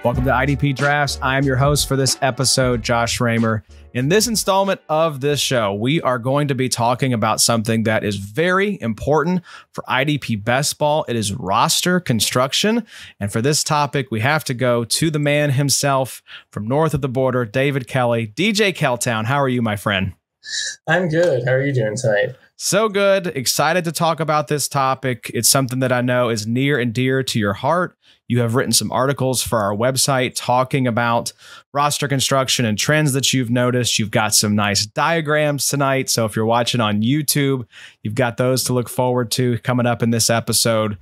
Welcome to IDP Drafts. I am your host for this episode, Josh Raymer. In this installment of this show, we are going to be talking about something that is very important for IDP best ball. It is roster construction. And for this topic, we have to go to the man himself from north of the border, David Kelly. DJ Keltown, how are you, my friend? I'm good. How are you doing tonight? So good. Excited to talk about this topic. It's something that I know is near and dear to your heart. You have written some articles for our website talking about roster construction and trends that you've noticed. You've got some nice diagrams tonight. So if you're watching on YouTube, you've got those to look forward to coming up in this episode.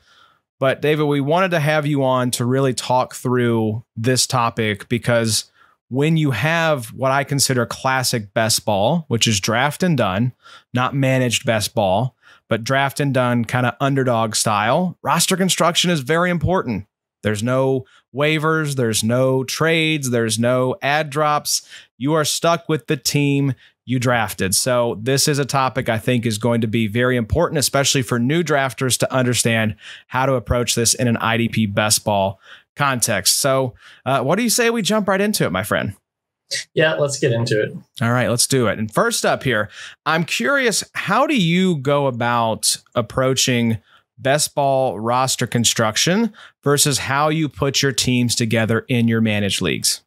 But David, we wanted to have you on to really talk through this topic because when you have what I consider classic best ball, which is draft and done, not managed best ball, but draft and done kind of underdog style, roster construction is very important. There's no waivers, there's no trades, there's no ad drops. You are stuck with the team you drafted. So this is a topic I think is going to be very important, especially for new drafters to understand how to approach this in an IDP best ball context. So what do you say we jump right into it, my friend? Yeah, let's get into it. All right, let's do it. And first up here, I'm curious, how do you go about approaching best ball roster construction versus how you put your teams together in your managed leagues?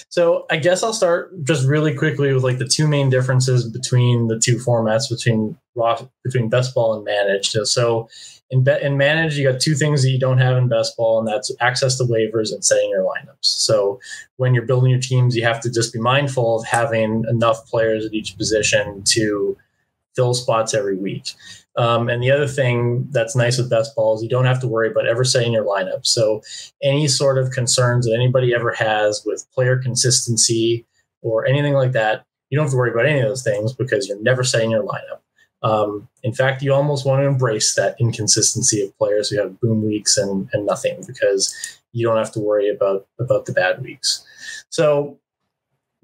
So I guess I'll start just really quickly with like the two main differences between the two formats between best ball and managed. So in managed, you got two things that you don't have in best ball, and that's access to waivers and setting your lineups. So when you're building your teams, you have to just be mindful of having enough players at each position to fill spots every week. And the other thing that's nice with best ball is you don't have to worry about ever setting your lineup. So any sort of concerns that anybody ever has with player consistency or anything like that, you don't have to worry about any of those things because you're never setting your lineup. In fact, you almost want to embrace that inconsistency of players who have boom weeks and nothing, because you don't have to worry about the bad weeks. So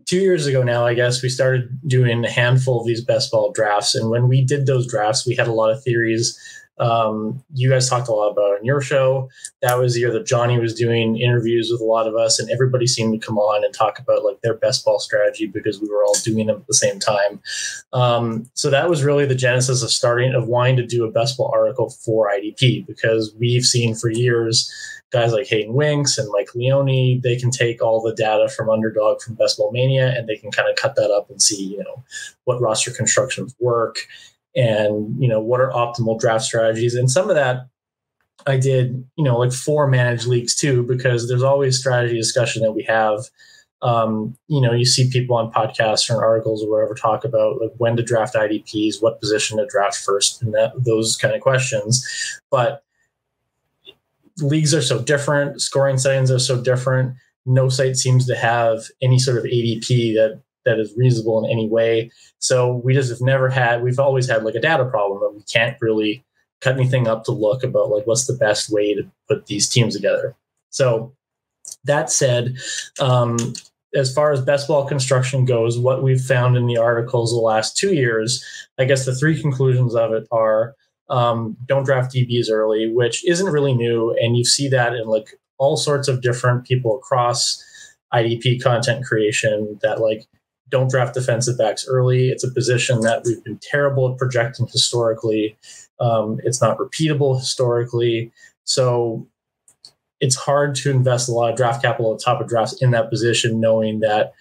2 years ago now, I guess, we started doing a handful of these best ball drafts. And when we did those drafts, we had a lot of theories. You guys talked a lot about on your show. That was the year that Johnny was doing interviews with a lot of us, and everybody seemed to come on and talk about like their best ball strategy because we were all doing them at the same time. So that was really the genesis of wanting to do a best ball article for IDP, because we've seen for years guys like Hayden Winks and Mike Leone, they can take all the data from Underdog, from Best Ball Mania, and they can kind of cut that up and see, what roster constructions work and, what are optimal draft strategies. And some of that I did, like for managed leagues too, because there's always strategy discussion that we have. You see people on podcasts or in articles or whatever talk about like when to draft IDPs, what position to draft first, and those kind of questions. But leagues are so different. Scoring settings are so different. No site seems to have any sort of ADP that is reasonable in any way. So we just have we've always had like a data problem that we can't really cut anything up to look about like what's the best way to put these teams together. So that said, as far as best ball construction goes, what we've found in the articles the last 2 years, I guess the three conclusions of it are, don't draft DBs early, which isn't really new. And you see that in like all sorts of different people across IDP content creation that like don't draft defensive backs early. It's a position that we've been terrible at projecting historically. It's not repeatable historically. So it's hard to invest a lot of draft capital at the top of drafts in that position, knowing that,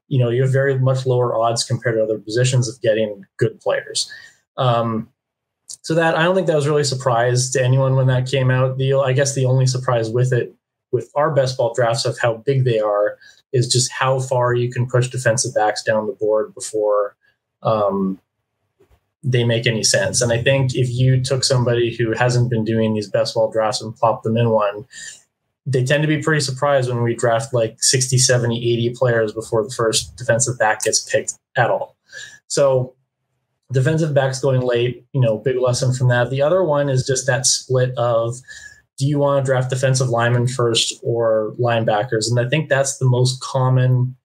you have very much lower odds compared to other positions of getting good players. So that I don't think that was really a surprise to anyone when that came out. I guess the only surprise with our best ball drafts of how big they are is just how far you can push defensive backs down the board before they make any sense. And I think if you took somebody who hasn't been doing these best ball drafts and plopped them in one, they tend to be pretty surprised when we draft like 60, 70, 80 players before the first defensive back gets picked at all. So defensive backs going late, big lesson from that. The other one is just that split of, do you want to draft defensive linemen first or linebackers? And I think that's the most common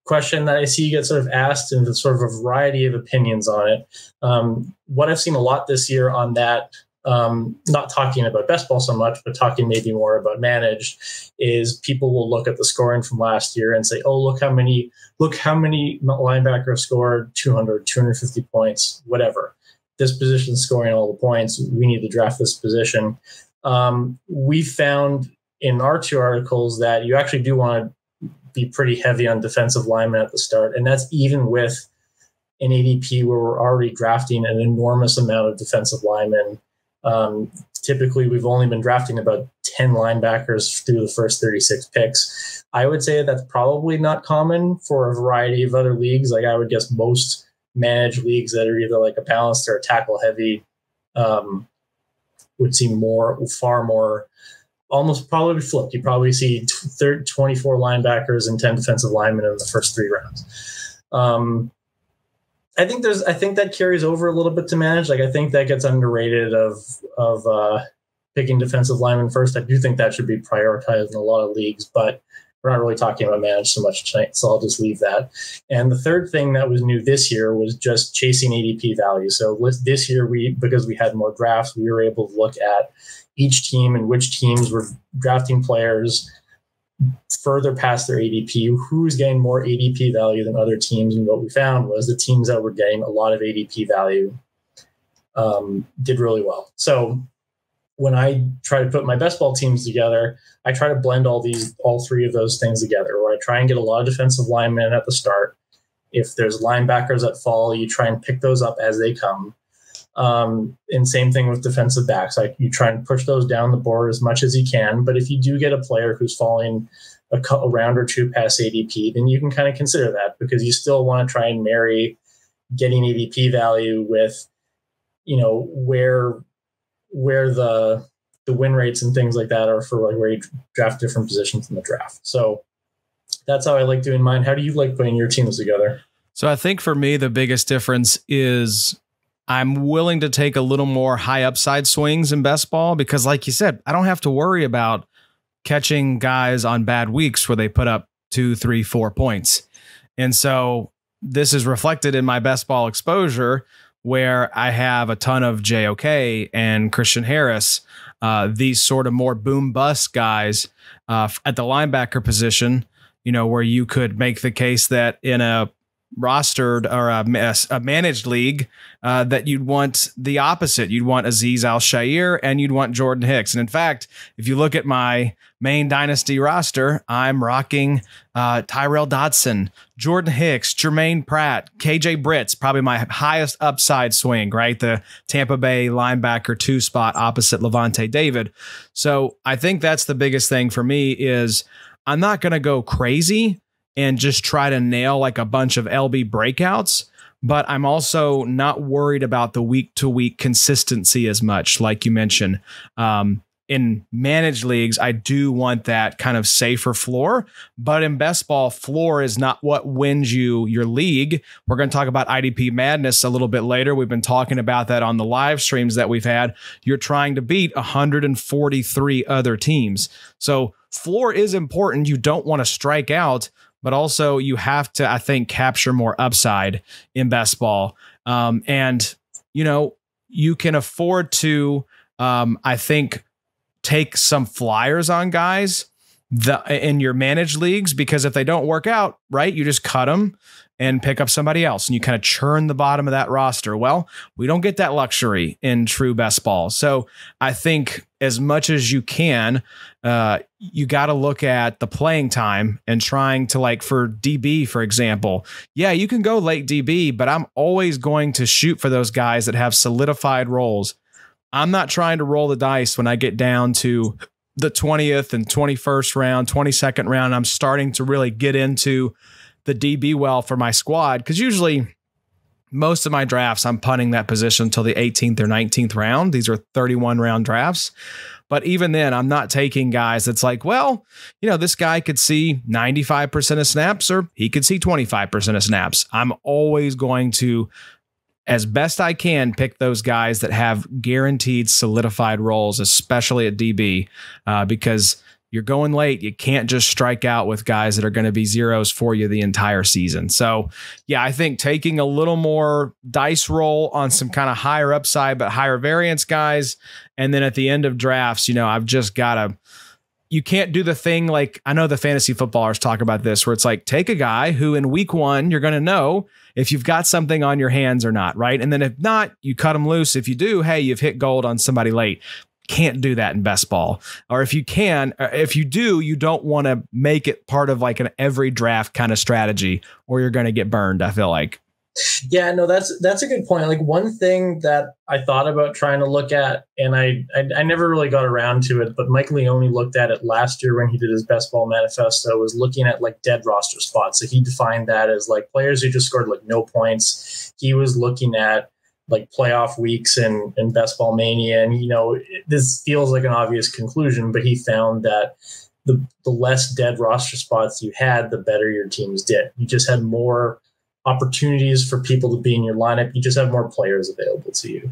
question that I see get sort of asked, and sort of a variety of opinions on it. What I've seen a lot this year on that not talking about best ball so much, but talking maybe more about managed, is people will look at the scoring from last year and say, oh, look how many linebackers scored 200, 250 points, whatever. This position's scoring all the points. We need to draft this position. We found in our 2 articles that you actually do want to be pretty heavy on defensive linemen at the start. And that's even with an ADP where we're already drafting an enormous amount of defensive linemen. Typically, we've only been drafting about 10 linebackers through the first 36 picks. I would say that's probably not common for a variety of other leagues. Like, I would guess most managed leagues that are either like a balanced or a tackle heavy would see far more, almost probably flipped. You probably see 24 linebackers and 10 defensive linemen in the first 3 rounds. I think that carries over a little bit to manage. Like, I think that gets underrated of picking defensive linemen first. I do think that should be prioritized in a lot of leagues, but we're not really talking about manage so much tonight, so I'll just leave that. And the third thing that was new this year was just chasing ADP value. So this year, because we had more drafts, we were able to look at each team and which teams were drafting players further past their ADP, who's getting more ADP value than other teams. And what we found was the teams that were getting a lot of ADP value did really well. So when I try to put my best ball teams together, I try to blend all 3 of those things together, where I try and get a lot of defensive linemen at the start. If there's linebackers that fall, you try and pick those up as they come. And same thing with defensive backs. Like, you try and push those down the board as much as you can. But if you do get a player who's falling a round or 2 past ADP, then you can kind of consider that, because you still want to try and marry getting ADP value with, where the win rates and things like that are for, like, where you draft different positions in the draft. So that's how I like doing mine. How do you like putting your teams together? So I think for me, the biggest difference is I'm willing to take a little more high upside swings in best ball, because, like you said, I don't have to worry about catching guys on bad weeks where they put up 2, 3, 4 points. And so this is reflected in my best ball exposure, where I have a ton of JOK and Christian Harris, these sort of more boom bust guys at the linebacker position, where you could make the case that in a rostered or a managed league that you'd want the opposite. You'd want Azeez Al-Shaair and you'd want Jordan Hicks. And in fact, if you look at my main dynasty roster, I'm rocking Tyrell Dodson, Jordan Hicks, Jermaine Pratt, KJ Britt's probably my highest upside swing, right? The Tampa Bay linebacker 2 spot opposite Levante David. So I think that's the biggest thing for me is I'm not going to go crazy and just try to nail like a bunch of LB breakouts, but I'm also not worried about the week-to-week consistency as much, like you mentioned. In managed leagues, I do want that kind of safer floor, but in best ball, floor is not what wins you your league. We're going to talk about IDP madness a little bit later. We've been talking about that on the live streams that we've had. You're trying to beat 143 other teams. So floor is important. You don't want to strike out, but also you have to, I think, capture more upside in best ball. And, you can afford to, I think, take some flyers on guys in your managed leagues, because if they don't work out, right, you just cut them and pick up somebody else and you kind of churn the bottom of that roster. Well, we don't get that luxury in true best ball. So I think as much as you can, you got to look at the playing time and trying to, like, for DB, for example, yeah, you can go late DB, but I'm always going to shoot for those guys that have solidified roles. I'm not trying to roll the dice when I get down to the 20th and 21st round, 22nd round. I'm starting to really get into the DB well for my squad, because usually most of my drafts, I'm punting that position until the 18th or 19th round. These are 31 round drafts. But even then, I'm not taking guys that's like, well, this guy could see 95% of snaps or he could see 25% of snaps. I'm always going to, as best I can, pick those guys that have guaranteed solidified roles, especially at DB, because you're going late. You can't just strike out with guys that are going to be zeros for you the entire season. So, yeah, I think taking a little more dice roll on some kind of higher upside but higher variance guys, and then at the end of drafts, I've just got to. You can't do the thing like I know the fantasy footballers talk about this, where it's like take a guy who in week 1 you're going to know if you've got something on your hands or not, right? And then if not, you cut them loose. If you do, hey, you've hit gold on somebody late. Can't do that in best ball. Or if you can, if you do, you don't want to make it part of like an every draft kind of strategy, or you're going to get burned, I feel like. Yeah, no, that's a good point. Like one thing that I thought about trying to look at, and I never really got around to it, but Mike Leone looked at it last year when he did his best ball manifesto, was looking at like dead roster spots. So he defined that as like players who just scored like no points. He was looking at like playoff weeks and best ball mania. And, this feels like an obvious conclusion, but he found that the less dead roster spots you had, the better your teams did. You just had more opportunities for people to be in your lineup. You just have more players available to you.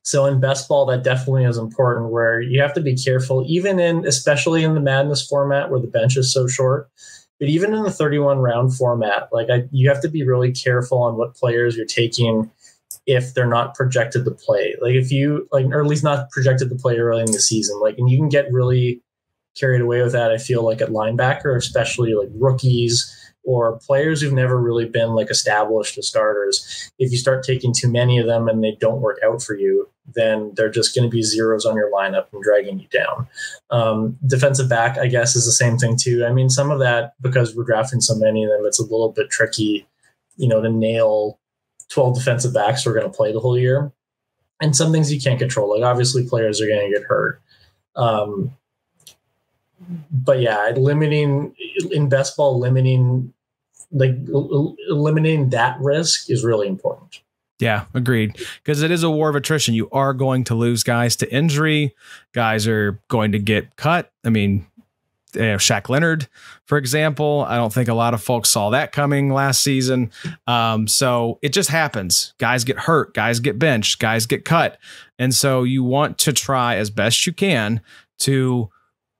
So in best ball, that definitely is important, where you have to be careful, especially in the madness format where the bench is so short. But even in the 31 round format, you have to be really careful on what players you're taking if they're not projected to play. Like if you or at least not projected to play early in the season, and you can get really carried away with that. I feel like at linebacker, especially like rookies or players who've never really been like established as starters. If you start taking too many of them and they don't work out for you, then they're just going to be zeros on your lineup and dragging you down. Defensive back, I guess, is the same thing too. I mean, some of that, because we're drafting so many of them, it's a little bit tricky, to nail 12 defensive backs who are going to play the whole year. And some things you can't control. Like obviously players are going to get hurt. But yeah, eliminating that risk is really important. Yeah, agreed. Because it is a war of attrition. You are going to lose guys to injury. Guys are going to get cut. I mean, Shaq Leonard, for example, I don't think a lot of folks saw that coming last season. So it just happens. Guys get hurt. Guys get benched. Guys get cut. And so you want to try as best you can to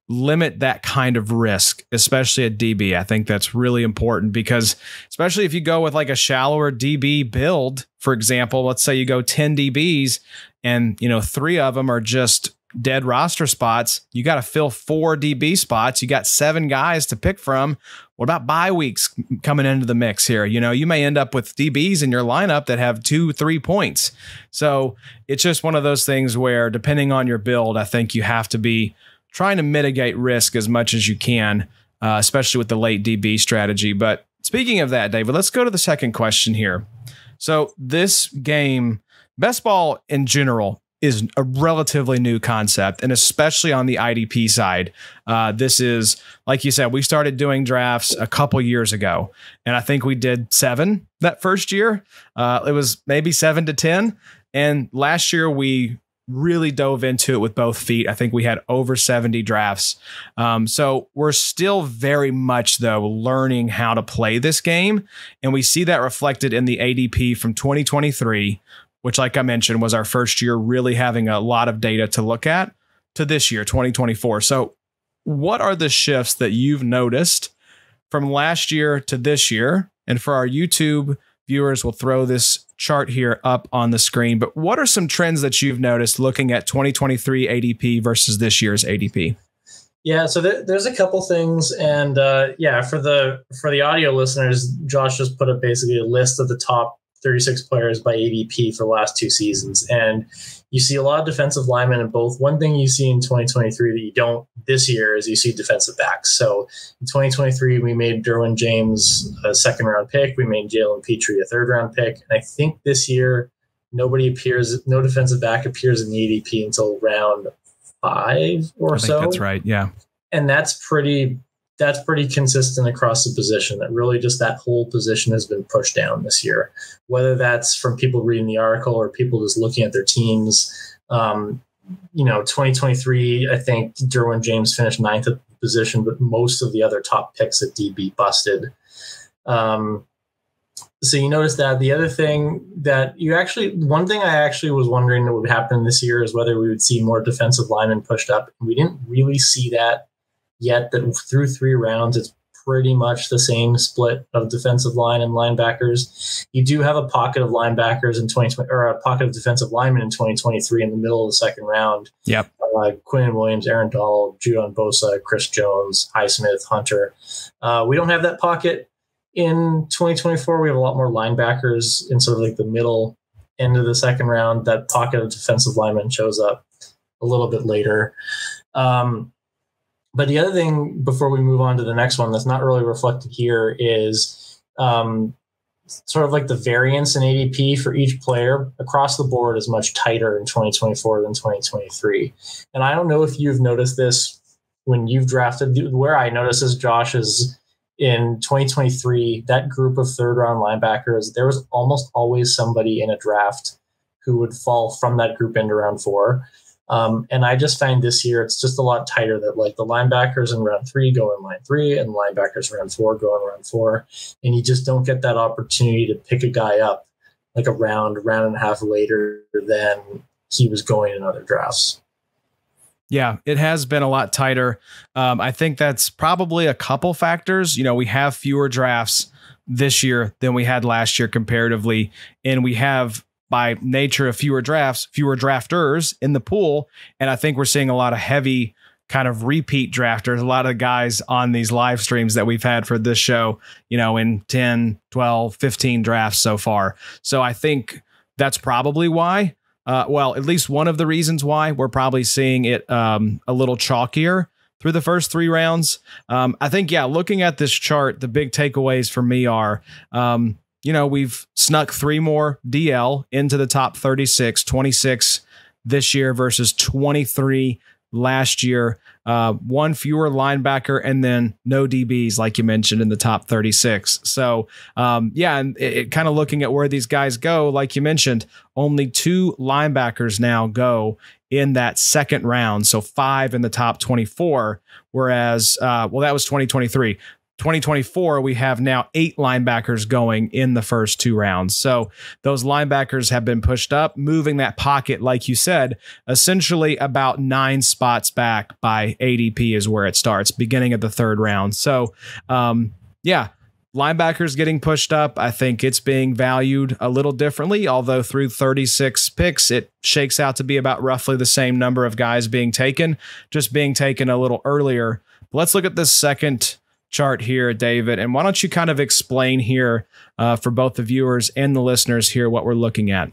limit that kind of risk, especially at DB. I think that's really important because especially if you go with like a shallower DB build, for example, let's say you go 10 DBs and 3 of them are just dead roster spots. You got to fill 4 DB spots. You got 7 guys to pick from. What about bye weeks coming into the mix here? You may end up with DBs in your lineup that have 2-3 points. So it's just one of those things where depending on your build, I think you have to be trying to mitigate risk as much as you can, especially with the late DB strategy. But speaking of that, David, let's go to the second question here. So this game, best ball in general, is a relatively new concept, and especially on the IDP side. This is, like you said, we started doing drafts a couple years ago, and I think we did 7 that first year. It was maybe 7 to 10. And last year we really dove into it with both feet. I think we had over 70 drafts. So we're still very much, though, learning how to play this game. And we see that reflected in the ADP from 2023, which, like I mentioned, was our first year really having a lot of data to look at, to this year, 2024. So what are the shifts that you've noticed from last year to this year? And for our YouTube viewers, we'll throw this chart here up on the screen. But what are some trends that you've noticed looking at 2023 ADP versus this year's ADP? Yeah, so there's a couple things, and for the audio listeners, Josh just put up basically a list of the top 36 players by ADP for the last 2 seasons, and you see a lot of defensive linemen in both. One thing you see in 2023 that you don't this year is you see defensive backs. So in 2023, we made Derwin James a 2nd round pick. We made Jalen Petrie a 3rd round pick. And I think this year, no defensive back appears in the ADP until round 5 or so. I think that's right. Yeah. And that's pretty consistent across the position. That really just that whole position has been pushed down this year, whether that's from people reading the article or people just looking at their teams. 2023, I think Derwin James finished 9th at the position, but most of the other top picks at DB busted. So you notice that. The other thing that one thing I actually was wondering that would happen this year is whether we would see more defensive linemen pushed up. We didn't really see that yet. That through 3 rounds, it's pretty much the same split of defensive line and linebackers. You do have a pocket of linebackers in 2020, or a pocket of defensive linemen in 2023 in the middle of the second round. Yep. Quinn Williams, Aaron Donald, Judon Bosa, Chris Jones, Highsmith, Hunter. We don't have that pocket in 2024. We have a lot more linebackers in sort of like the middle end of the second round. That pocket of defensive linemen shows up a little bit later. But the other thing before we move on to the next one that's not really reflected here is sort of like the variance in ADP for each player across the board is much tighter in 2024 than 2023. And I don't know if you've noticed this when you've drafted. Where I noticed this, Josh, is in 2023, that group of third round linebackers, there was almost always somebody in a draft who would fall from that group into round 4. And I just find this year it's just a lot tighter, that like the linebackers in round 3 go in line 3 and the linebackers in round 4 go in round 4. And you just don't get that opportunity to pick a guy up like a round and a half later than he was going in other drafts. Yeah, it has been a lot tighter. I think that's probably a couple factors. You know, we have fewer drafts this year than we had last year comparatively, and we have, by nature of fewer drafts, fewer drafters in the pool. And I think we're seeing a lot of heavy kind of repeat drafters, a lot of guys on these live streams that we've had for this show, you know, in 10, 12, 15 drafts so far. So I think that's probably why, well, at least one of the reasons why we're probably seeing it a little chalkier through the first 3 rounds. I think, yeah, looking at this chart, the big takeaways for me are, you know, we've snuck 3 more DL into the top 36, 26 this year versus 23 last year. 1 fewer linebacker, and then no DBs, like you mentioned, in the top 36. So, yeah, and it kind of looking at where these guys go, like you mentioned, only 2 linebackers now go in that second round. So 5 in the top 24, whereas, well, that was 2023. 2024, we have now 8 linebackers going in the first 2 rounds. So those linebackers have been pushed up, moving that pocket, like you said, essentially about 9 spots back by ADP is where it starts, beginning of the 3rd round. So, yeah, linebackers getting pushed up. I think it's being valued a little differently, although through 36 picks, it shakes out to be about roughly the same number of guys being taken, just being taken a little earlier. But let's look at this second chart here, David, and why don't you kind of explain here for both the viewers and the listeners here what we're looking at?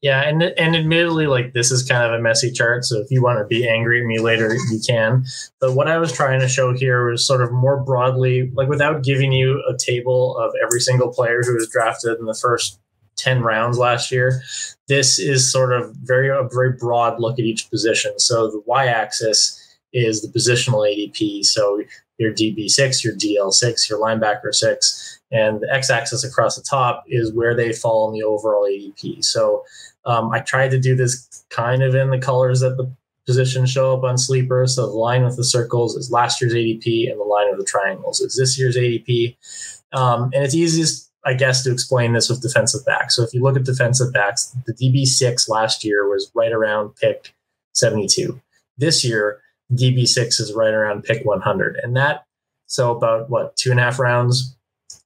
Yeah, and admittedly, like, this is kind of a messy chart, so if you want to be angry at me later, you can. But what I was trying to show here was sort of more broadly, like without giving you a table of every single player who was drafted in the first 10 rounds last year. This is sort of a very broad look at each position. So the y-axis is the positional ADP. So your DB6, your DL6, your linebacker 6, and the x-axis across the top is where they fall in the overall ADP. So I tried to do this kind of in the colors that the positions show up on Sleeper. So the line with the circles is last year's ADP, and the line with the triangles is this year's ADP. And it's easiest, I guess, to explain this with defensive backs. So if you look at defensive backs, the DB6 last year was right around pick 72. This year, DB6 is right around pick 100. And that, so about, 2.5 rounds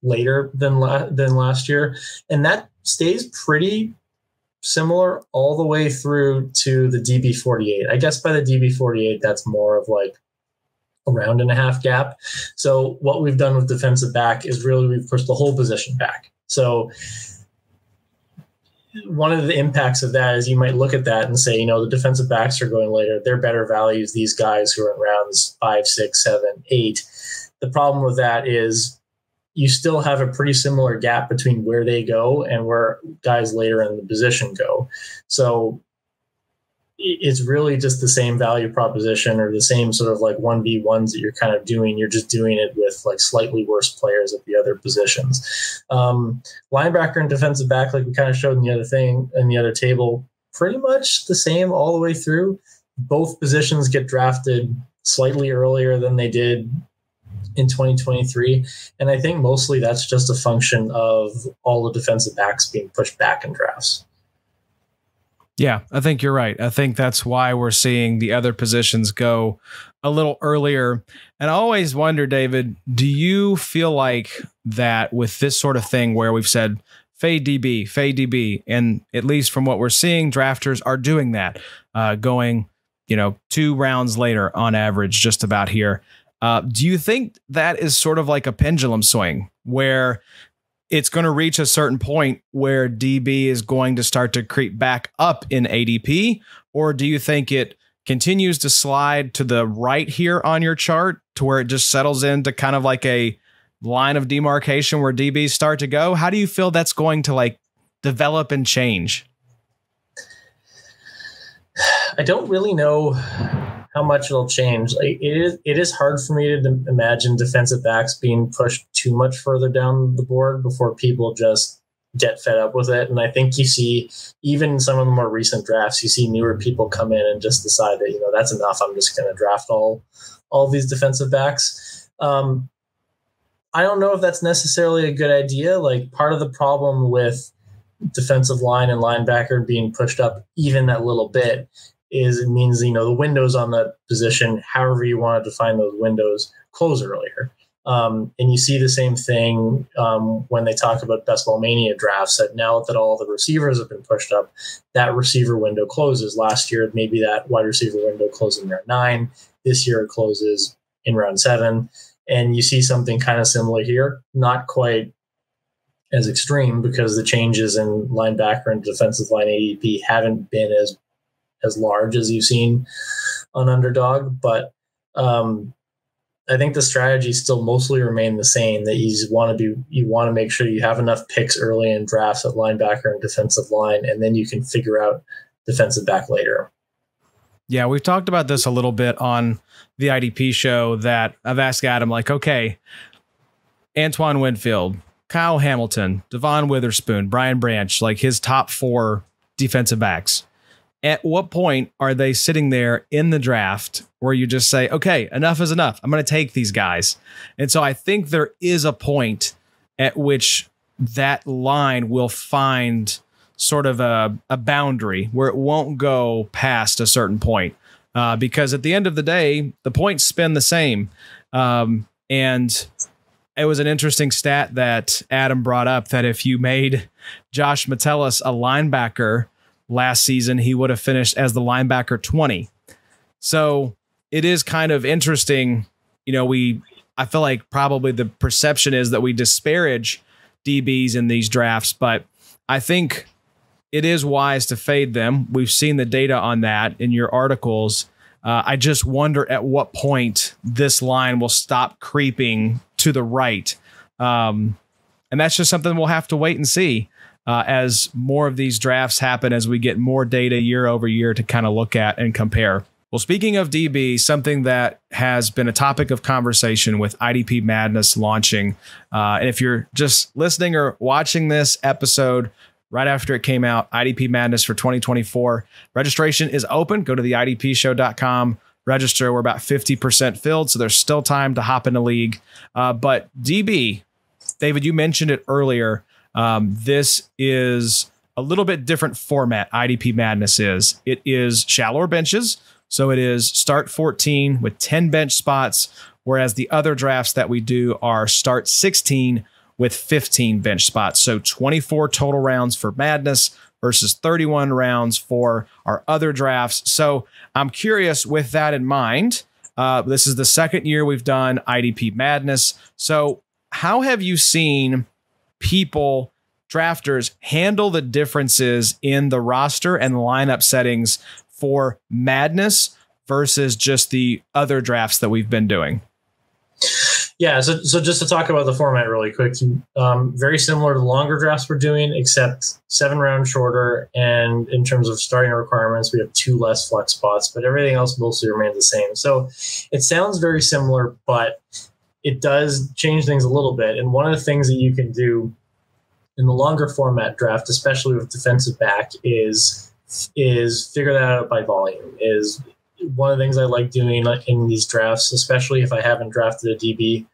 later than last year. And that stays pretty similar all the way through to the DB48. I guess by the DB48, that's more of like a round and a half gap. So what we've done with defensive back is really we've pushed the whole position back. So one of the impacts of that is you might look at that and say, the defensive backs are going later. They're better values, these guys who are in rounds 5, 6, 7, 8. The problem with that is you still have a pretty similar gap between where they go and where guys later in the position go. So it's really just the same value proposition or the same sort of like 1v1s that you're kind of doing. You're just doing it with like slightly worse players at the other positions. Linebacker and defensive back, like we kind of showed in the other table, pretty much the same all the way through. Both positions get drafted slightly earlier than they did in 2023. And I think mostly that's just a function of all the defensive backs being pushed back in drafts. Yeah, I think you're right. I think that's why we're seeing the other positions go a little earlier. And I always wonder, David, do you feel like that with this sort of thing where we've said fade DB, and at least from what we're seeing, drafters are doing that, going, 2 rounds later on average, just about here. Do you think that is sort of like a pendulum swing where it's going to reach a certain point where DB is going to start to creep back up in ADP? Or do you think it continues to slide to the right here on your chart to where it just settles into kind of like a line of demarcation where DBs start to go? How do you feel that's going to like develop and change? I don't really know how much it'll change. Like, it is hard for me to imagine defensive backs being pushed too much further down the board before people just get fed up with it. And I think you see, even in some of the more recent drafts, you see newer people come in and just decide that, that's enough. I'm just going to draft all these defensive backs. I don't know if that's necessarily a good idea. Like, part of the problem with defensive line and linebacker being pushed up even that little bit is it means, the windows on that position, however you want to define those windows, close earlier. And you see the same thing when they talk about Best Ball Mania drafts, that now that all the receivers have been pushed up, that receiver window closes. Last year, maybe that wide receiver window closed in round 9. This year it closes in round 7. And you see something kind of similar here, not quite as extreme because the changes in linebacker and defensive line ADP haven't been as large as you've seen on Underdog. But I think the strategy still mostly remain the same, that you want to make sure you have enough picks early in drafts at linebacker and defensive line, and then you can figure out defensive back later. Yeah, we've talked about this a little bit on the IDP show, that I've asked Adam, like, okay, Antoine Winfield, Kyle Hamilton, Devon Witherspoon, Brian Branch, like his top 4 defensive backs. At what point are they sitting there in the draft where you just say, okay, enough is enough, I'm going to take these guys? And so I think there is a point at which that line will find sort of a boundary where it won't go past a certain point. Because at the end of the day, the points spin the same. And it was an interesting stat that Adam brought up, that if you made Josh Metellus a linebacker last season, he would have finished as the linebacker 20. So it is kind of interesting. I feel like probably the perception is that we disparage DBs in these drafts, but I think it is wise to fade them. We've seen the data on that in your articles. I just wonder at what point this line will stop creeping to the right. And that's just something we'll have to wait and see as more of these drafts happen, as we get more data year over year to kind of look at and compare. Well, speaking of DB, something that has been a topic of conversation with IDP Madness launching, and if you're just listening or watching this episode right after it came out, IDP Madness for 2024, registration is open. Go to the IDPshow.com, register. We're about 50% filled, so there's still time to hop in the league. But DB, David, you mentioned it earlier. This is a little bit different format. IDP Madness is. It is shallower benches. So it is start 14 with 10 bench spots, whereas the other drafts that we do are start 16 with 15 bench spots. So 24 total rounds for Madness versus 31 rounds for our other drafts. So I'm curious, with that in mind, this is the second year we've done IDP Madness. So how have you seen people, drafters, handle the differences in the roster and lineup settings for Madness versus just the other drafts that we've been doing? Yeah, so just to talk about the format really quick, very similar to the longer drafts we're doing, except 7 rounds shorter. And in terms of starting requirements, we have 2 less flex spots, but everything else mostly remains the same. So it sounds very similar, but it does change things a little bit. And one of the things that you can do in the longer format draft, especially with defensive back, is figure that out by volume. Is one of the things I like doing in these drafts, especially if I haven't drafted a DB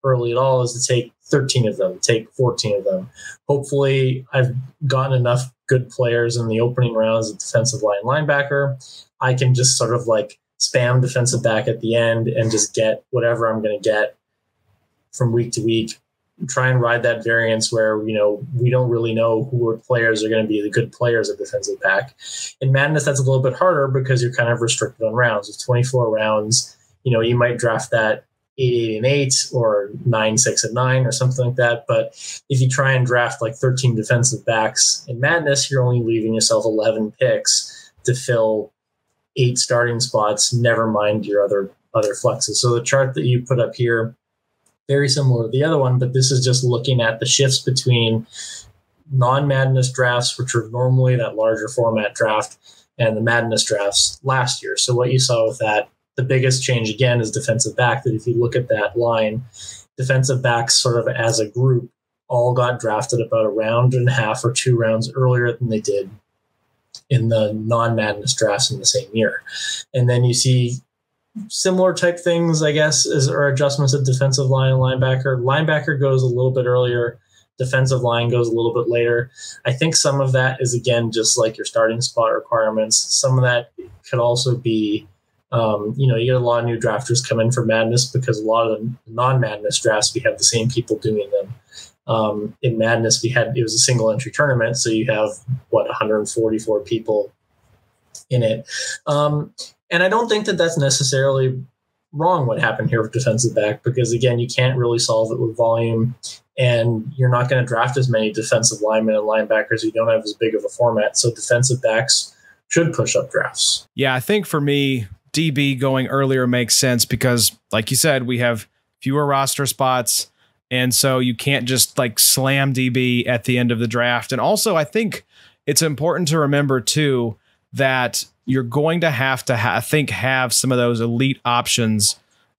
early at all, is to take 13 of them, take 14 of them. Hopefully, I've gotten enough good players in the opening rounds of defensive line linebacker. I can just sort of like spam defensive back at the end and just get whatever I'm going to get from week to week. Try and ride that variance where, you know, we don't really know who players are going to be the good players at defensive back. In Madness, that's a little bit harder because you're kind of restricted on rounds. With 24 rounds, you know, you might draft that 8-8-8 or 9-6-9 or something like that. But if you try and draft like 13 defensive backs in Madness, you're only leaving yourself 11 picks to fill 8 starting spots, never mind your other flexes. So the chart that you put up here, very similar to the other one, but this is just looking at the shifts between non-Madness drafts, which are normally that larger format draft, and the Madness drafts last year. So what you saw with that, the biggest change again is defensive back, that if you look at that line, defensive backs sort of as a group all got drafted about a round and a half or 2 rounds earlier than they did in the non-Madness drafts in the same year. And then you see similar type things, I guess, or adjustments at defensive line and linebacker. Linebacker goes a little bit earlier. Defensive line goes a little bit later. I think some of that is, again, just like your starting spot requirements. Some of that could also be, you know, you get a lot of new drafters come in for Madness because a lot of the non-Madness drafts, we have the same people doing them. In Madness, it was a single entry tournament, so you have, 144 people in it. And I don't think that that's necessarily wrong what happened here with defensive back, because again, you can't really solve it with volume, and you're not going to draft as many defensive linemen and linebackers. You don't have as big of a format. So defensive backs should push up drafts. Yeah, I think for me, DB going earlier makes sense because, like you said, we have fewer roster spots. And so you can't just like slam DB at the end of the draft. And also, I think it's important to remember, too, that you're going to have have some of those elite options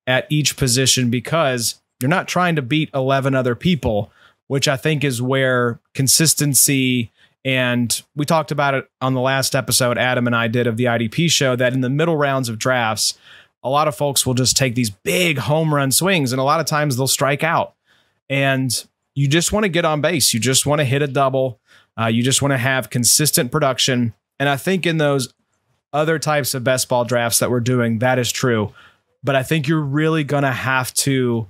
at each position because you're not trying to beat 11 other people, which I think is where consistency, and we talked about it on the last episode Adam and I did of the IDP show, that in the middle rounds of drafts, a lot of folks will just take these big home run swings, and a lot of times they'll strike out. And you just want to get on base. You just want to hit a double. You just want to have consistent production. And I think in those other types of best ball drafts that we're doing, that is true. But I think you're really going to have to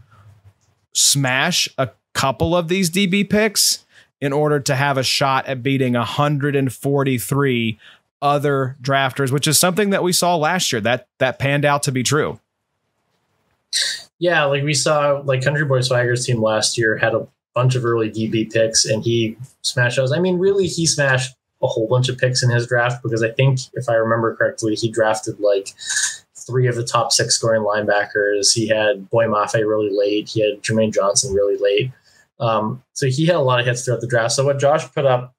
smash a couple of these DB picks in order to have a shot at beating 143 other drafters, which is something that we saw last year. That panned out to be true. Yeah, like we saw, like Country Boy Swagger's team last year had a bunch of early DB picks, and he smashed those. I mean, really, he smashed a whole bunch of picks in his draft because I think, if I remember correctly, he drafted like 3 of the top 6 scoring linebackers. He had Boy Mafe really late. He had Jermaine Johnson really late. So he had a lot of hits throughout the draft. So what Josh put up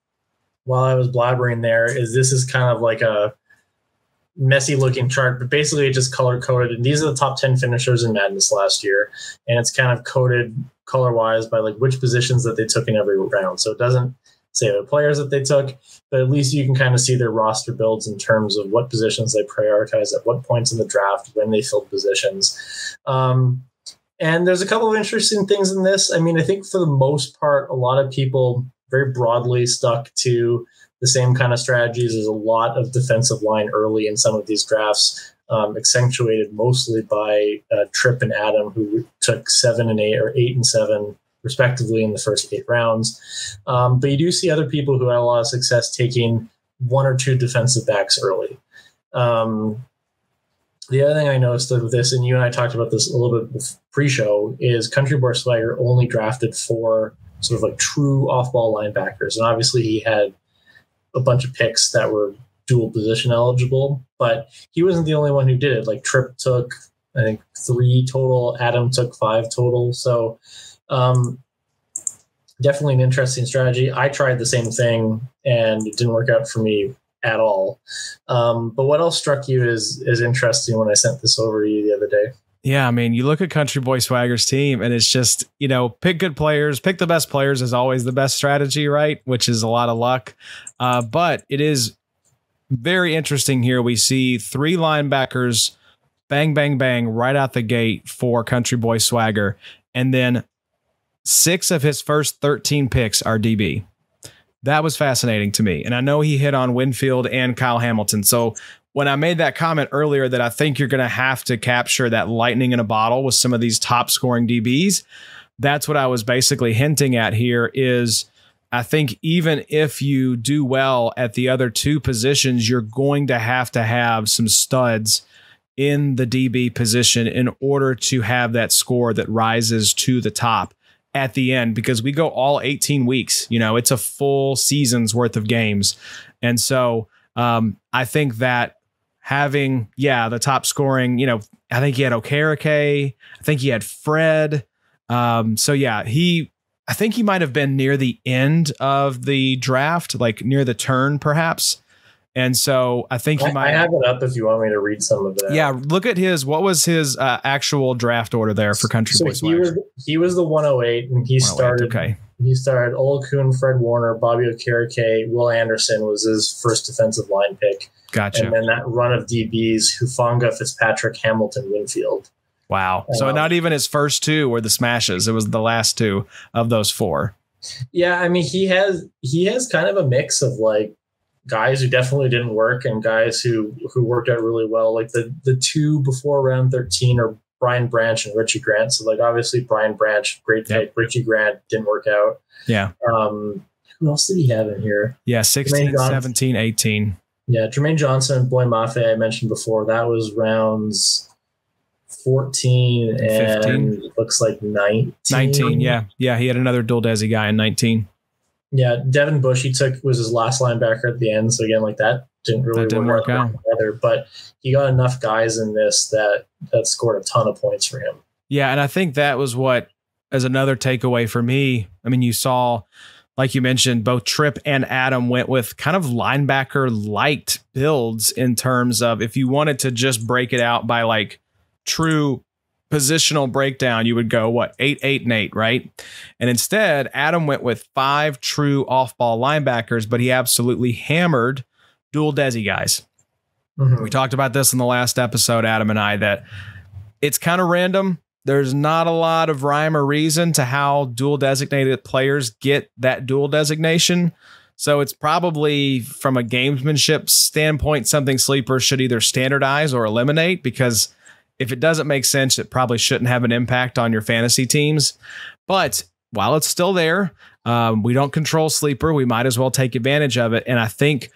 while I was blabbering there is, this is kind of like a messy looking chart, but basically it just color coded. And these are the top 10 finishers in Madness last year. And it's kind of coded color wise by like which positions that they took in every round. So it doesn't say the players that they took, but at least you can kind of see their roster builds in terms of what positions they prioritize at what points in the draft, when they filled positions. And there's a couple of interesting things in this. I mean, I think for the most part, a lot of people very broadly stuck to the same kind of strategies. There's a lot of defensive line early in some of these drafts, accentuated mostly by Tripp and Adam, who took 7 and 8 or 8 and 7 respectively in the first 8 rounds. But you do see other people who had a lot of success taking 1 or 2 defensive backs early. The other thing I noticed with this, and you and I talked about this a little bit pre-show, is Country Boy Swagger only drafted 4 sort of like true off-ball linebackers. And obviously he had a bunch of picks that were dual position eligible, but he wasn't the only one who did it. Like Tripp took, I think, 3 total. Adam took 5 total. So definitely an interesting strategy. I tried the same thing and it didn't work out for me at all. But what else struck you as interesting when I sent this over to you the other day? Yeah, I mean, you look at Country Boy Swagger's team and it's just, you know, pick good players, pick the best players is always the best strategy, right? Which is a lot of luck. But it is very interesting here. We see 3 linebackers, bang, bang, bang, right out the gate for Country Boy Swagger. And then 6 of his first 13 picks are DB. That was fascinating to me. And I know he hit on Winfield and Kyle Hamilton. So when I made that comment earlier that I think you're going to have to capture that lightning in a bottle with some of these top scoring DBs, that's what I was basically hinting at here is I think even if you do well at the other 2 positions, you're going to have some studs in the DB position in order to have that score that rises to the top at the end, because we go all 18 weeks. You know, it's a full season's worth of games. And so I think that having, the top scoring, you know, I think he had Okereke. I think he had Fred. So yeah, I think he might have been near the end of the draft, like near the turn perhaps. And so I think he might. I have it up if you want me to read some of that. Yeah, look at what was his actual draft order there for Country Boy Swagger? He was the 108, and he started. Okay. He started Ole Kuhn, Fred Warner, Bobby Okereke, Will Anderson was his first defensive line pick. Gotcha. And then that run of DBs: Hufanga, Fitzpatrick, Hamilton, Winfield. Wow. So not even his first 2 were the smashes. It was the last 2 of those 4. Yeah, I mean he has kind of a mix of like guys who definitely didn't work and guys who worked out really well. Like the 2 before round 13 are Brian Branch and Richie Grant. So like obviously Brian Branch, great pick. Yep. Richie Grant didn't work out. Yeah. Who else did he have in here? Yeah, 16, 17, 18. Yeah, Jermaine Johnson and Boy Mafe I mentioned before. That was rounds 14 and 15. It looks like 19. 19, yeah. Yeah, he had another dual desi guy in 19. Yeah, Devin Bush was his last linebacker at the end. So again, like that didn't work out either. But he got enough guys in this that scored a ton of points for him. Yeah, and I think that was what, as another takeaway for me. I mean, you saw, like you mentioned, both Tripp and Adam went with kind of linebacker-liked builds in terms of if you wanted to just break it out by like true positional breakdown, you would go 8, 8, and 8, right? And instead, Adam went with 5 true off-ball linebackers, but he absolutely hammered dual desi guys. Mm-hmm. We talked about this in the last episode, Adam and I, that it's kind of random. There's not a lot of rhyme or reason to how dual designated players get that dual designation. So it's probably from a gamesmanship standpoint, something Sleeper should either standardize or eliminate, because if it doesn't make sense, it probably shouldn't have an impact on your fantasy teams. But while it's still there, we don't control Sleeper. We might as well take advantage of it. And I think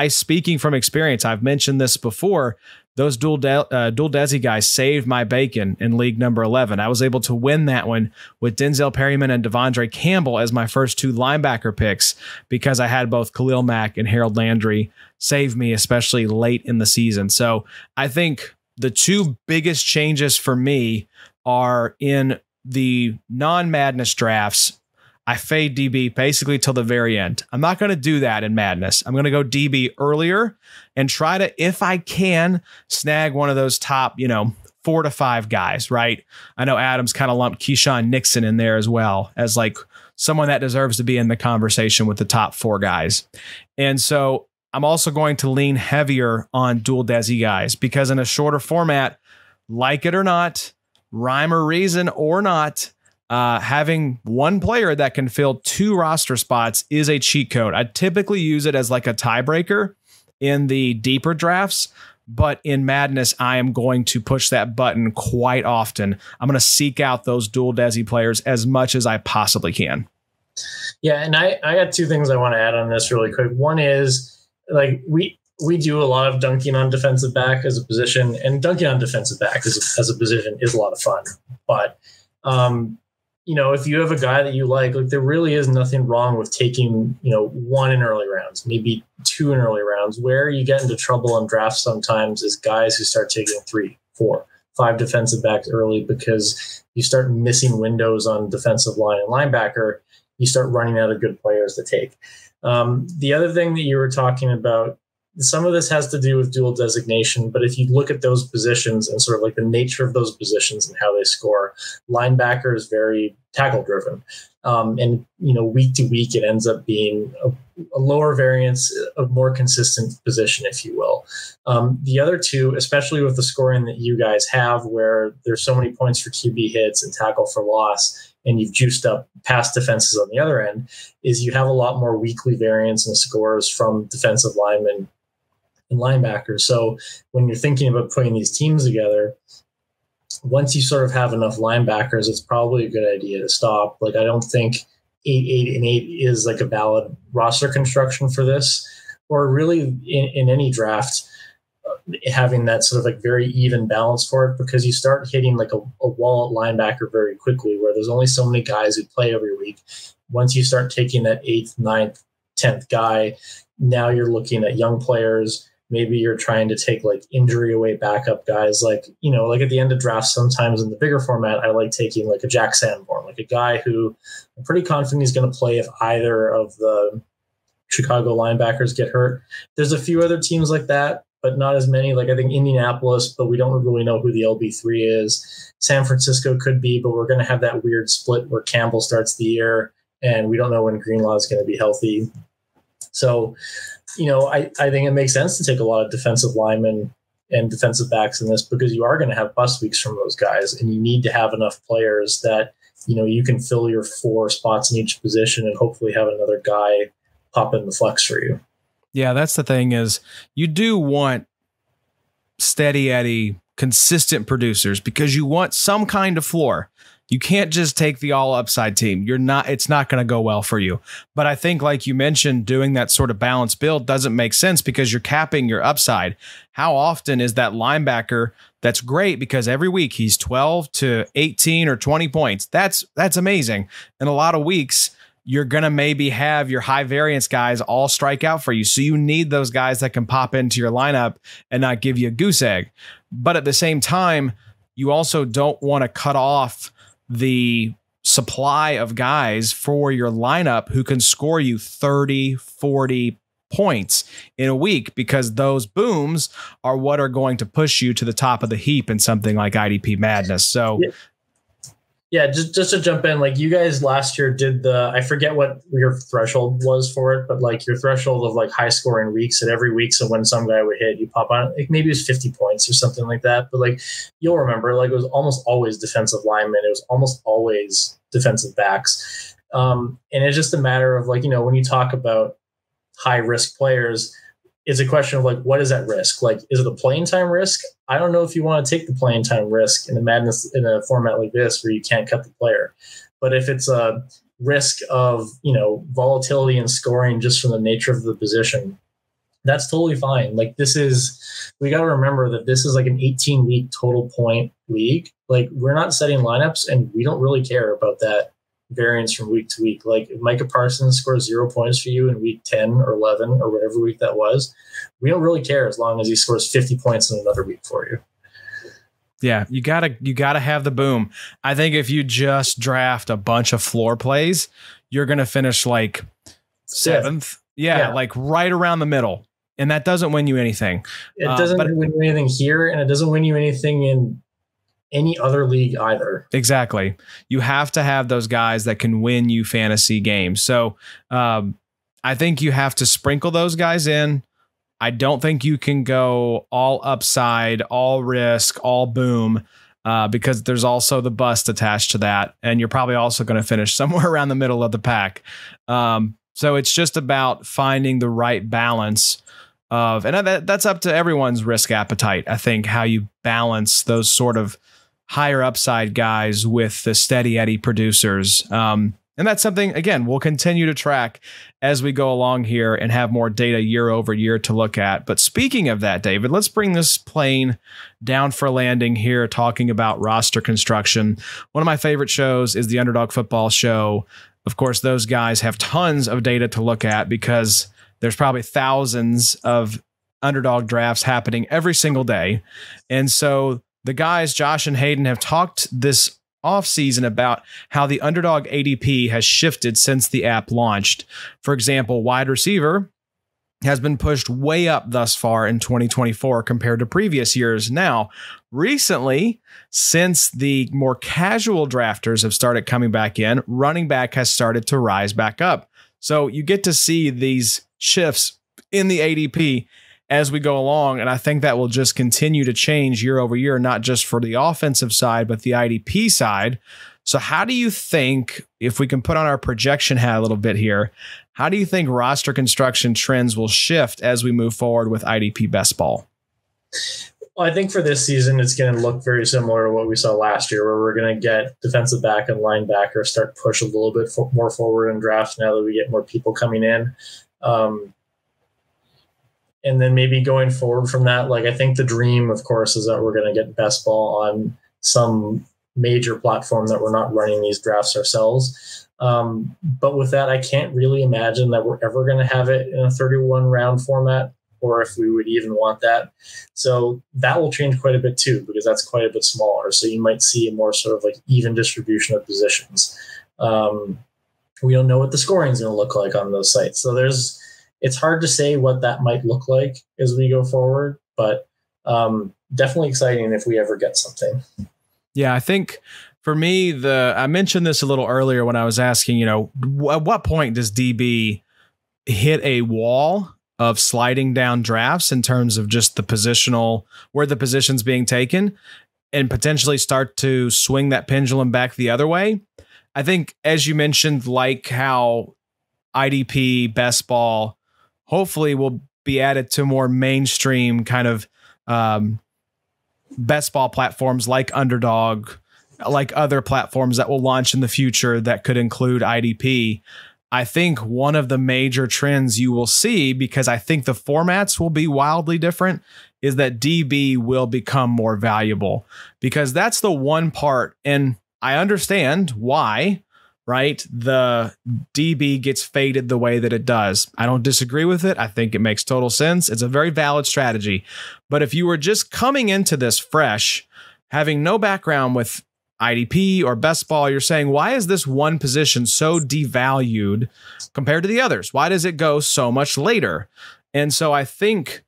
speaking from experience, I've mentioned this before, those dual desi guys saved my bacon in league number 11. I was able to win that one with Denzel Perryman and Devondre Campbell as my first 2 linebacker picks because I had both Khalil Mack and Harold Landry save me, especially late in the season. So I think the 2 biggest changes for me are in the non-Madness drafts. I fade DB basically till the very end. I'm not going to do that in Madness. I'm going to go DB earlier and try to, if I can, snag one of those top, 4 to 5 guys, right? I know Adams kind of lumped Keyshawn Nixon in there as well as like someone that deserves to be in the conversation with the top 4 guys. And so I'm also going to lean heavier on dual desi guys because in a shorter format, like it or not, rhyme or reason or not, having one player that can fill 2 roster spots is a cheat code. I typically use it as like a tiebreaker in the deeper drafts, but in Madness, I am going to push that button quite often. I'm going to seek out those dual desi players as much as I possibly can. Yeah, and I got 2 things I want to add on this really quick. One is, like we do a lot of dunking on defensive back as a position, and dunking on defensive back as a position is a lot of fun. But if you have a guy that you like there really is nothing wrong with taking 1 in early rounds, maybe 2 in early rounds. Where you get into trouble in drafts sometimes is guys who start taking 3, 4, 5 defensive backs early because you start missing windows on defensive line and linebacker. You start running out of good players to take. The other thing that you were talking about, some of this has to do with dual designation, but if you look at those positions and sort of like the nature of those positions and how they score, linebacker is very tackle driven. And, week to week, it ends up being a lower variance, a more consistent position, if you will. The other two, especially with the scoring that you guys have, where there's so many points for QB hits and tackle for loss, and you've juiced up pass defenses on the other end, is you have a lot more weekly variance in scores from defensive linemen and linebackers. So when you're thinking about putting these teams together, once you sort of have enough linebackers, it's probably a good idea to stop. Like, I don't think 8 is like a valid roster construction for this, or really in any draft, having that sort of like very even balance for it, because you start hitting like a wall at linebacker very quickly, where there's only so many guys who play every week. Once you start taking that 8th, 9th, 10th guy, now you're looking at young players. Maybe you're trying to take like injury away backup guys. Like, like at the end of drafts, sometimes in the bigger format, I like taking like a Jack Sanborn, like a guy who I'm pretty confident he's going to play if either of the Chicago linebackers get hurt. There's a few other teams like that, but not as many. Like I think Indianapolis, but we don't really know who the LB3 is. San Francisco could be, but we're going to have that weird split where Campbell starts the year and we don't know when Greenlaw is going to be healthy. So, I think it makes sense to take a lot of defensive linemen and defensive backs in this, because you are going to have bust weeks from those guys, and you need to have enough players that, you can fill your 4 spots in each position and hopefully have another guy pop in the flex for you. Yeah, that's the thing, is you do want steady Eddie, consistent producers, because you want some kind of floor. You can't just take the all upside team. It's not going to go well for you. But I think, like you mentioned, doing that sort of balanced build doesn't make sense, because you're capping your upside. How often is that linebacker that's great because every week he's 12 to 18 or 20 points? That's amazing. In a lot of weeks, you're going to maybe have your high variance guys all strike out for you. So you need those guys that can pop into your lineup and not give you a goose egg. But at the same time, you also don't want to cut off the supply of guys for your lineup who can score you 30, 40 points in a week, because those booms are what are going to push you to the top of the heap in something like IDP madness. So yeah, just to jump in, like you guys last year did I forget what your threshold was for it, but like your threshold of like high scoring weeks at every week. So when some guy would hit, you pop on, like maybe it was 50 points or something like that. But like, you'll remember, like it was almost always defensive linemen. It was almost always defensive backs. And it's just a matter of like, when you talk about high risk players, it's a question of like, what is that risk? Like, is it a playing time risk? I don't know if you want to take the playing time risk in a format like this where you can't cut the player. But if it's a risk of, volatility and scoring just from the nature of the position, that's totally fine. Like we got to remember that this is like an 18-week total point league. Like, we're not setting lineups, and we don't really care about that variance from week to week. Like, if Micah Parsons scores 0 points for you in week 10 or 11 or whatever week that was, we don't really care as long as he scores 50 points in another week for you. Yeah, you gotta have the boom. I think if you just draft a bunch of floor plays, you're gonna finish like 7th. Yeah, like right around the middle. And that doesn't win you anything. It doesn't win you anything here, and it doesn't win you anything in any other league either. Exactly. You have to have those guys that can win you fantasy games. So I think you have to sprinkle those guys in. I don't think you can go all upside, all risk, all boom, because there's also the bust attached to that. And you're probably also going to finish somewhere around the middle of the pack. So it's just about finding the right balance of, and that's up to everyone's risk appetite. I think how you balance those sort of higher upside guys with the steady Eddie producers. And that's something, again, we'll continue to track as we go along here and have more data year over year to look at. But speaking of that, David, let's bring this plane down for landing here, talking about roster construction. One of my favorite shows is the Underdog Football Show. Of course, those guys have tons of data to look at because there's probably thousands of underdog drafts happening every single day. And so the guys, Josh and Hayden, have talked this offseason about how the underdog ADP has shifted since the app launched. For example, wide receiver has been pushed way up thus far in 2024 compared to previous years. Now, recently, since the more casual drafters have started coming back in, running back has started to rise back up. So you get to see these shifts in the ADP as we go along. And I think that will just continue to change year over year, not just for the offensive side, but the IDP side. So how do you think, if we can put on our projection hat a little bit here, how do you think roster construction trends will shift as we move forward with IDP best ball? Well, I think for this season, it's going to look very similar to what we saw last year, where we're going to get defensive back and linebacker start push a little bit more forward in drafts now that we get more people coming in. And then maybe going forward from that, like I think the dream, of course, is that we're going to get best ball on some major platform that we're not running these drafts ourselves. But with that, I can't really imagine that we're ever going to have it in a 31 round format, or if we would even want that. So that will change quite a bit too, because that's quite a bit smaller. So you might see a more sort of like even distribution of positions. We don't know what the scoring is going to look like on those sites. So it's hard to say what that might look like as we go forward, but definitely exciting if we ever get something. Yeah, I think for me, I mentioned this a little earlier when I was asking, at what point does DB hit a wall of sliding down drafts in terms of just the positional, where the position's being taken, and potentially start to swing that pendulum back the other way? I think, as you mentioned, like how IDP best ball hopefully will be added to more mainstream kind of best ball platforms like Underdog, like other platforms that will launch in the future that could include IDP. I think one of the major trends you will see, because I think the formats will be wildly different, is that DB will become more valuable, because that's the one part. And I understand why, right? The DB gets faded the way that it does. I don't disagree with it. I think it makes total sense. It's a very valid strategy. But if you were just coming into this fresh, having no background with IDP or best ball, you're saying, why is this one position so devalued compared to the others? Why does it go so much later? And so I think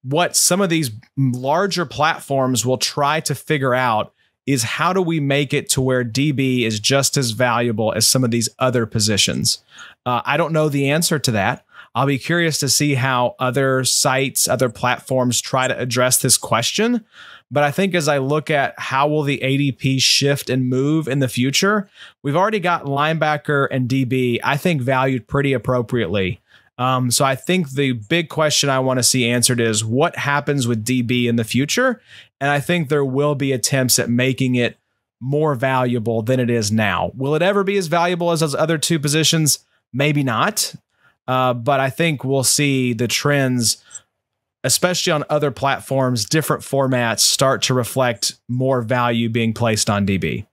what some of these larger platforms will try to figure out is, how do we make it to where DB is just as valuable as some of these other positions? I don't know the answer to that. I'll be curious to see how other sites, other platforms try to address this question. But I think as I look at how will the ADP shift and move in the future, we've already got linebacker and DB, I think, valued pretty appropriately. So I think the big question I want to see answered is, what happens with DB in the future? And I think there will be attempts at making it more valuable than it is now. Will it ever be as valuable as those other two positions? Maybe not. But I think we'll see the trends, especially on other platforms, different formats, start to reflect more value being placed on DB.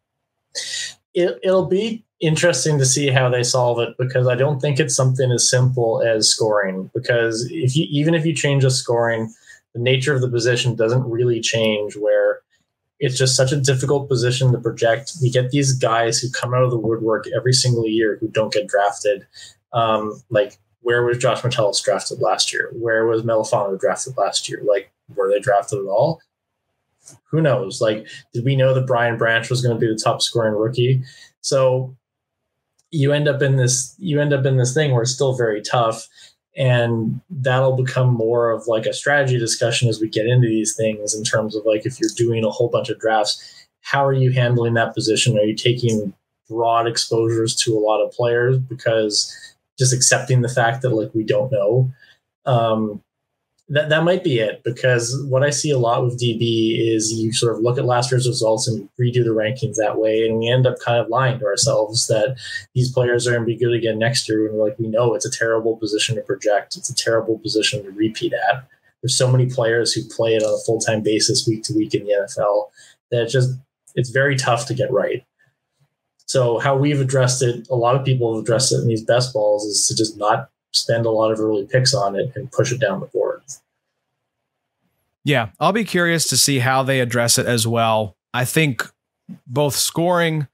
It'll be interesting to see how they solve it, because I don't think it's something as simple as scoring, because even if you change the scoring, the nature of the position doesn't really change, where it's just such a difficult position to project. We get these guys who come out of the woodwork every single year who don't get drafted. Like, where was Josh Metellus drafted last year? Where was Melifano drafted last year? Like, were they drafted at all? Who knows? Like, did we know that Brian Branch was going to be the top scoring rookie? So you end up in this thing where it's still very tough, and that'll become more of like a strategy discussion as we get into these things, in terms of like, if you're doing a whole bunch of drafts, how are you handling that position? Are you taking broad exposures to a lot of players, because just accepting the fact that like we don't know? That might be it, because what I see a lot with DB is you sort of look at last year's results and redo the rankings that way, and we end up kind of lying to ourselves that these players are going to be good again next year, when we're like, we know it's a terrible position to project. It's a terrible position to repeat at. There's so many players who play it on a full-time basis week to week in the NFL that it's very tough to get right. So how we've addressed it, a lot of people have addressed it in these best balls, is to just not spend a lot of early picks on it and push it down the board. Yeah, I'll be curious to see how they address it as well. I think both scoring,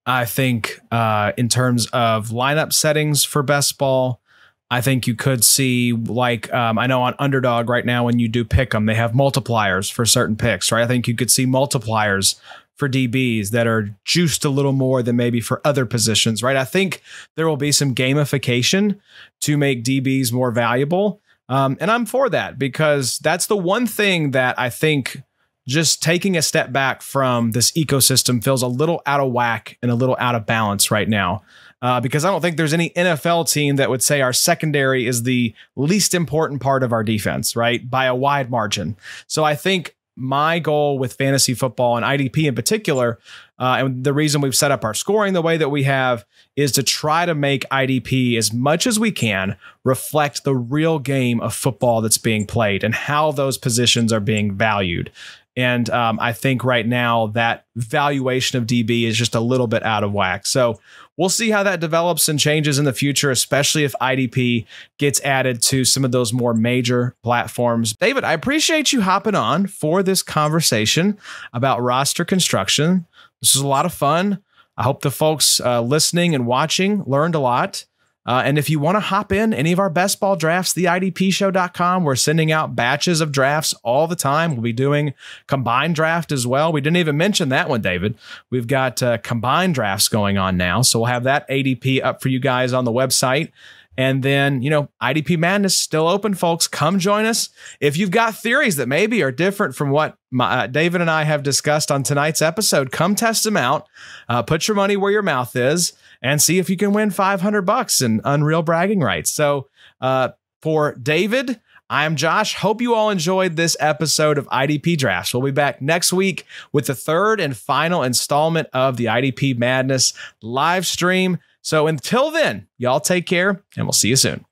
I think in terms of lineup settings for best ball, I think you could see, like, I know on Underdog right now, when you do pick them, they have multipliers for certain picks, right? I think you could see multipliers for DBs that are juiced a little more than maybe for other positions, right? I think there will be some gamification to make DBs more valuable. And I'm for that, because that's the one thing that I think just taking a step back from this ecosystem feels a little out of whack and a little out of balance right now. Because I don't think there's any NFL team that would say our secondary is the least important part of our defense, right? By a wide margin. So I think my goal with fantasy football and IDP in particular, and the reason we've set up our scoring the way that we have, is to try to make IDP, as much as we can, reflect the real game of football that's being played and how those positions are being valued. And I think right now that valuation of DB is just a little bit out of whack. So we'll see how that develops and changes in the future, especially if IDP gets added to some of those more major platforms. David, I appreciate you hopping on for this conversation about roster construction. This was a lot of fun. I hope the folks listening and watching learned a lot. And if you want to hop in any of our best ball drafts, theidpshow.com, we're sending out batches of drafts all the time. We'll be doing combined draft as well. We didn't even mention that one, David. We've got combined drafts going on now. So we'll have that ADP up for you guys on the website. And then, IDP Madness still open, folks. Come join us. If you've got theories that maybe are different from what David and I have discussed on tonight's episode, come test them out. Put your money where your mouth is and see if you can win $500 in unreal bragging rights. So for David, I'm Josh. Hope you all enjoyed this episode of IDP Drafts. We'll be back next week with the third and final installment of the IDP Madness live stream. So until then, y'all take care, and we'll see you soon.